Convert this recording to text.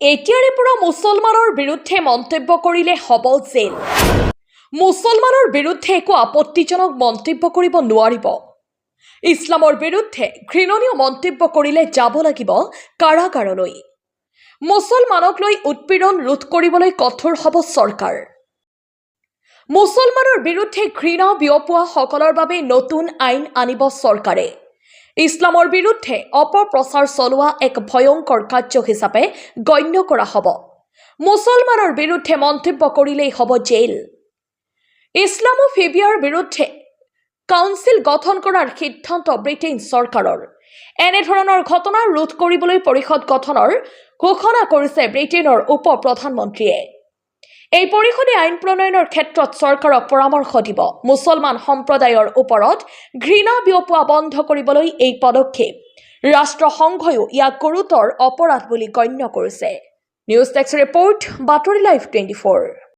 এতিয়াৰে পৰা মুছলমানৰ বিৰুদ্ধে মন্তব্য কৰিলে হ'ব জেল। মুছলমানৰ বিৰুদ্ধে একো আপত্তিজনক মন্তব্য কৰিব নোৱাৰিব। ইছলামৰ বিৰুদ্ধে ঘৃণনীয় মন্তব্য কৰিলে যাব লাগিব কাৰাগাৰলৈ। মুছলমানক লৈ উৎপীড়ন ৰোধ কৰিবলৈ কঠোৰ হ'ব চৰকাৰ। মুছলমানৰ বিৰুদ্ধে ঘৃণা বিয়পোৱা সকলৰ বাবে নতুন আইন আনিব চৰকাৰে। ইছলামৰ বিৰুদ্ধে অপপ্ৰচাৰ চলোৱা এক ভয়ংকৰ কাৰ্য হিচাপে গণ্য কৰা হ'ব। মুছলমানৰ বিৰুদ্ধে মন্তব্য কৰিলেই হ'ব জেল। ইছলামোফোবিয়াৰ বিৰুদ্ধে কাউন্সিল গঠন কৰাৰ সিদ্ধান্ত ব্ৰিটেইন চৰকাৰৰ। এনেধৰণৰ ঘটনা ৰোধ কৰিবলৈ পৰিষদ গঠনৰ ঘোষণা কৰিছে ব্ৰিটেইনৰ উপ প্ৰধানমন্ত্ৰীয়ে। এই পৰিষদে আইন প্ৰণয়নৰ ক্ষেত্ৰত চৰকাৰক পৰামৰ্শ দিব। মুছলমান সম্প্ৰদায়ৰ ওপৰত ঘৃণা বিয়পোৱা বন্ধ কৰিবলৈ এই পদক্ষেপ। ৰাষ্ট্ৰসংঘয়ো ইয়াক গুৰুতৰ অপৰাধ বুলি গণ্য কৰিছে। নিউজ ডেস্ক ৰিপৰ্ট, বাতৰি লাইভ 24।